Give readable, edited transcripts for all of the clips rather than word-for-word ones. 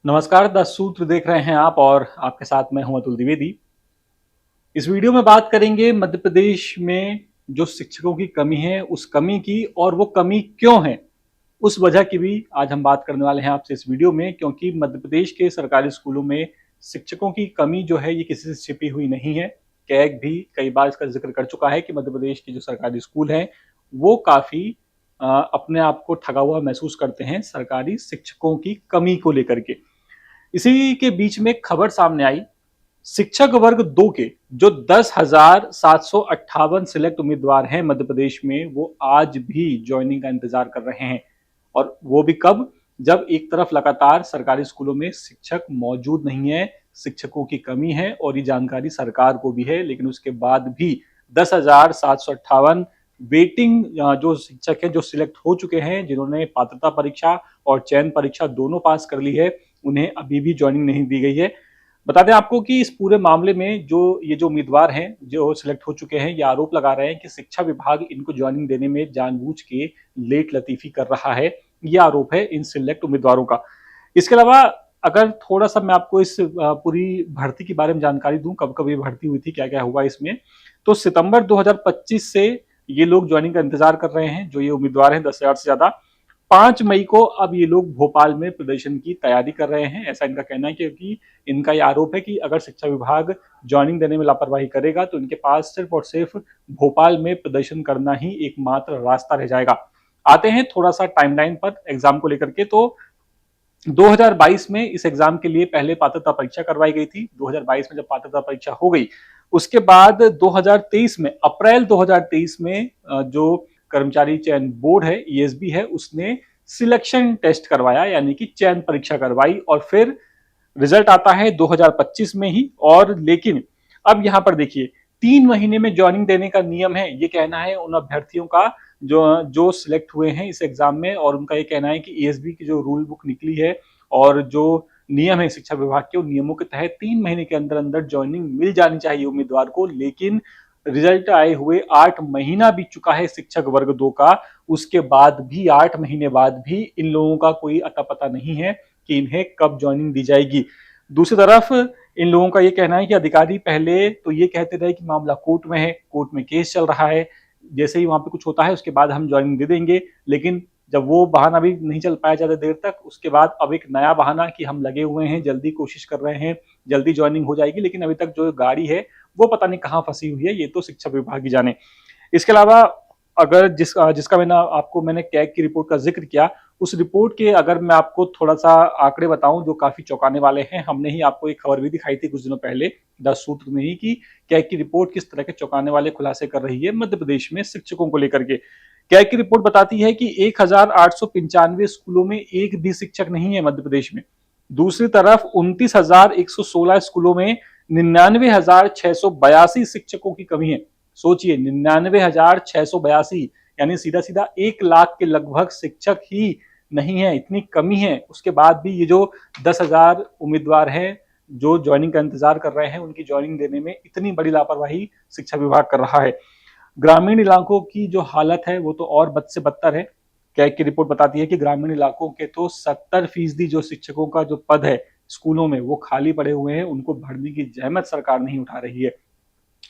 नमस्कार, द सूत्र देख रहे हैं आप और आपके साथ मैं हूं अतुल द्विवेदी। इस वीडियो में बात करेंगे मध्य प्रदेश में जो शिक्षकों की कमी है उस कमी की, और वो कमी क्यों है उस वजह की भी आज हम बात करने वाले हैं आपसे इस वीडियो में। क्योंकि मध्य प्रदेश के सरकारी स्कूलों में शिक्षकों की कमी जो है ये किसी से छिपी हुई नहीं है। कैग भी कई बार इसका जिक्र कर चुका है कि मध्य प्रदेश के जो सरकारी स्कूल हैं वो काफी अपने आप को ठगा हुआ महसूस करते हैं सरकारी शिक्षकों की कमी को लेकर के। इसी के बीच में खबर सामने आई, शिक्षक वर्ग 2 के जो 10,758 सिलेक्ट उम्मीदवार हैं मध्य प्रदेश में, वो आज भी ज्वाइनिंग का इंतजार कर रहे हैं। और वो भी कब? जब एक तरफ लगातार सरकारी स्कूलों में शिक्षक मौजूद नहीं है, शिक्षकों की कमी है और ये जानकारी सरकार को भी है, लेकिन उसके बाद भी 10,758 वेटिंग जो शिक्षक हैं जो सिलेक्ट हो चुके हैं, जिन्होंने पात्रता परीक्षा और चयन परीक्षा दोनों पास कर ली है, उन्हें अभी भी ज्वाइनिंग नहीं दी गई है। बता दें आपको कि इस पूरे मामले में जो उम्मीदवार हैं जो सिलेक्ट हो चुके हैं, ये आरोप लगा रहे हैं कि शिक्षा विभाग इनको ज्वाइनिंग देने में जानबूझ के लेट लतीफी कर रहा है। ये आरोप है इन सिलेक्ट उम्मीदवारों का। इसके अलावा अगर थोड़ा सा मैं आपको इस पूरी भर्ती के बारे में जानकारी दूं, कब कब ये भर्ती हुई थी, क्या क्या हुआ इसमें, तो सितंबर 2025 से ये लोग ज्वाइनिंग का इंतजार कर रहे हैं। जो ये उम्मीदवार हैं 10,000 से ज्यादा, 5 मई को अब ये लोग भोपाल में प्रदर्शन की तैयारी कर रहे हैं, ऐसा इनका कहना है। क्योंकि इनका ये आरोप है कि अगर शिक्षा विभाग ज्वाइनिंग देने में लापरवाही करेगा तो इनके पास सिर्फ और सिर्फ भोपाल में प्रदर्शन करना ही एकमात्र रास्ता रह जाएगा। आते हैं थोड़ा सा टाइमलाइन पर एग्जाम को लेकर के। तो 2022 में इस एग्जाम के लिए पहले पात्रता परीक्षा करवाई गई थी। 2022 में जब पात्रता परीक्षा हो गई, उसके बाद 2023 में, अप्रैल 2023 में जो कर्मचारी चयन बोर्ड है, ईएसबी है, उसने सिलेक्शन टेस्ट करवाया, यानी कि चयन परीक्षा करवाई, और फिर रिजल्ट आता है 2025 में ही। और लेकिन अब यहां पर देखिए, 3 महीने में ज्वाइनिंग देने का नियम है, ये कहना है उन अभ्यर्थियों का जो जो सिलेक्ट हुए हैं इस एग्जाम में। और उनका ये कहना है कि ईएसबी की जो रूल बुक निकली है और जो नियम है शिक्षा विभाग के, उन नियमों के तहत 3 महीने के अंदर अंदर ज्वाइनिंग मिल जानी चाहिए उम्मीदवार को। लेकिन रिजल्ट आए हुए 8 महीना बीत चुका है शिक्षक वर्ग 2 का, उसके बाद भी, 8 महीने बाद भी इन लोगों का कोई अता पता नहीं है कि इन्हें कब ज्वाइनिंग दी जाएगी। दूसरी तरफ इन लोगों का ये कहना है कि अधिकारी पहले तो ये कहते रहे कि मामला कोर्ट में है, कोर्ट में केस चल रहा है, जैसे ही वहां पे कुछ होता है उसके बाद हम ज्वाइनिंग दे देंगे। लेकिन जब वो बहाना भी नहीं चल पाया ज्यादा देर तक, उसके बाद अब एक नया बहाना कि हम लगे हुए हैं, जल्दी कोशिश कर रहे हैं, जल्दी ज्वाइनिंग हो जाएगी। लेकिन अभी तक जो गाड़ी है वो पता नहीं कहाँ फंसी हुई है, ये तो शिक्षा विभाग ही जाने। इसके अलावा अगर जिसका मैंने कैग की रिपोर्ट का जिक्र किया, उस रिपोर्ट के अगर मैं आपको थोड़ा सा आंकड़े बताऊं जो काफी चौंकाने वाले हैं, हमने ही आपको एक खबर भी दिखाई थी कुछ दिनों पहले द सूत्र में ही, कि कैग की रिपोर्ट किस तरह के चौंकाने वाले खुलासे कर रही है मध्य प्रदेश में शिक्षकों को लेकर के। कैग की रिपोर्ट बताती है कि 1,895 स्कूलों में एक भी शिक्षक नहीं है मध्य प्रदेश में। दूसरी तरफ 29,116 स्कूलों में 99,682 शिक्षकों की कमी है। सोचिए, 99,682, यानी सीधा सीधा 1 लाख के लगभग शिक्षक ही नहीं है, इतनी कमी है। उसके बाद भी ये जो 10,000 उम्मीदवार हैं जो ज्वाइनिंग का इंतजार कर रहे हैं, उनकी ज्वाइनिंग देने में इतनी बड़ी लापरवाही शिक्षा विभाग कर रहा है। ग्रामीण इलाकों की जो हालत है वो तो और बद से बदतर है। कैग की रिपोर्ट बताती है कि ग्रामीण इलाकों के तो 70% जो शिक्षकों का जो पद है स्कूलों में वो खाली पड़े हुए हैं, उनको भरने की जहमत सरकार नहीं उठा रही है।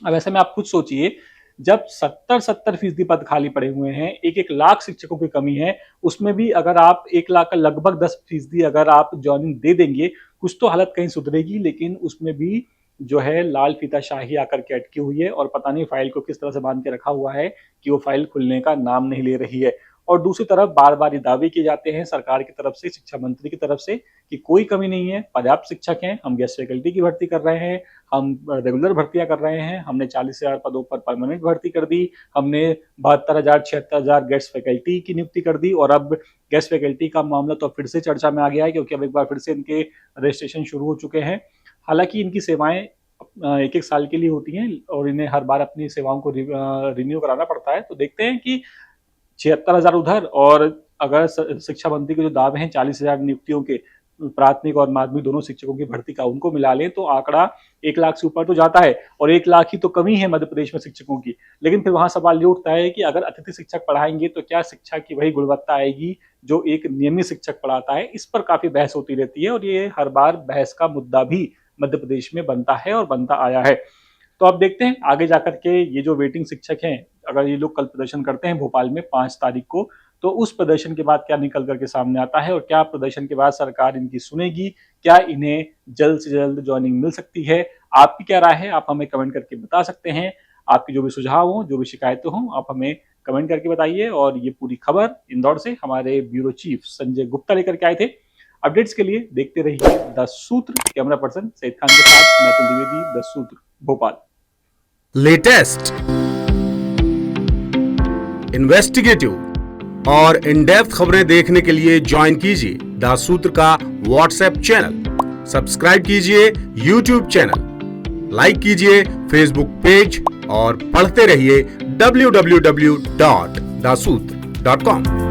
अब ऐसे में आप खुद सोचिए, जब 70-70% पद खाली पड़े हुए हैं, 1-1 लाख शिक्षकों की कमी है, उसमें भी अगर आप 1 लाख का लगभग 10% अगर आप ज्वाइनिंग दे देंगे, कुछ तो हालत कहीं सुधरेगी। लेकिन उसमें भी जो है लाल फीताशाही आकर के अटकी हुई है, और पता नहीं फाइल को किस तरह से बांध के रखा हुआ है कि वो फाइल खुलने का नाम नहीं ले रही है। और दूसरी तरफ बार बार ये दावे किए जाते हैं सरकार की तरफ से, शिक्षा मंत्री की तरफ से, कि कोई कमी नहीं है, पर्याप्त शिक्षक हैं, हम गेस्ट फैकल्टी की भर्ती कर रहे हैं, हम रेगुलर भर्तियां कर रहे हैं, हमने 40,000 पदों पर परमानेंट भर्ती कर दी, हमने 72,000 76,000 गेस्ट फैकल्टी की नियुक्ति कर दी। और अब गेस्ट फैकल्टी का मामला तो फिर से चर्चा में आ गया है, क्योंकि अब एक बार फिर से इनके रजिस्ट्रेशन शुरू हो चुके हैं। हालांकि इनकी सेवाएं 1-1 साल के लिए होती हैं और इन्हें हर बार अपनी सेवाओं को रिन्यू कराना पड़ता है। तो देखते हैं कि 76,000 उधर, और अगर शिक्षा मंत्री के जो दावे हैं 40,000 नियुक्तियों के, प्राथमिक और माध्यमिक दोनों शिक्षकों की भर्ती का उनको मिला लें तो आंकड़ा 1 लाख से ऊपर तो जाता है, और 1 लाख ही तो कमी है मध्य प्रदेश में शिक्षकों की। लेकिन फिर वहां सवाल ये उठता है कि अगर अतिथि शिक्षक पढ़ाएंगे तो क्या शिक्षा की वही गुणवत्ता आएगी जो एक नियमित शिक्षक पढ़ाता है? इस पर काफी बहस होती रहती है और ये हर बार बहस का मुद्दा भी मध्य प्रदेश में बनता है और बनता आया है। तो अब देखते हैं आगे जाकर के ये जो वेटिंग शिक्षक हैं, अगर ये लोग कल प्रदर्शन करते हैं भोपाल में 5 तारीख को, तो उस प्रदर्शन के बाद क्या निकल करके सामने आता है और क्या प्रदर्शन के बाद सरकार इनकी सुनेगी, क्या इन्हें जल्द से जल्द ज्वाइनिंग मिल सकती है? आपकी क्या राय है? आप हमें कमेंट करके बता सकते हैं। आपके जो भी सुझाव हों, जो भी शिकायतें हों, आप हमें कमेंट करके बताइए। और ये पूरी खबर इंदौर से हमारे ब्यूरो चीफ संजय गुप्ता लेकर के आए थे। अपडेट्स के लिए देखते रहिए द सूत्र। कैमरा पर्सन सईद खान के साथ मैं अतुल द्विवेदी, द सूत्र, भोपाल। लेटेस्ट, इन्वेस्टिगेटिव और इन डेप्थ खबरें देखने के लिए ज्वाइन कीजिए द सूत्र का व्हाट्सएप चैनल, सब्सक्राइब कीजिए यूट्यूब चैनल, लाइक कीजिए फेसबुक पेज और पढ़ते रहिए www.daसूत्र.com।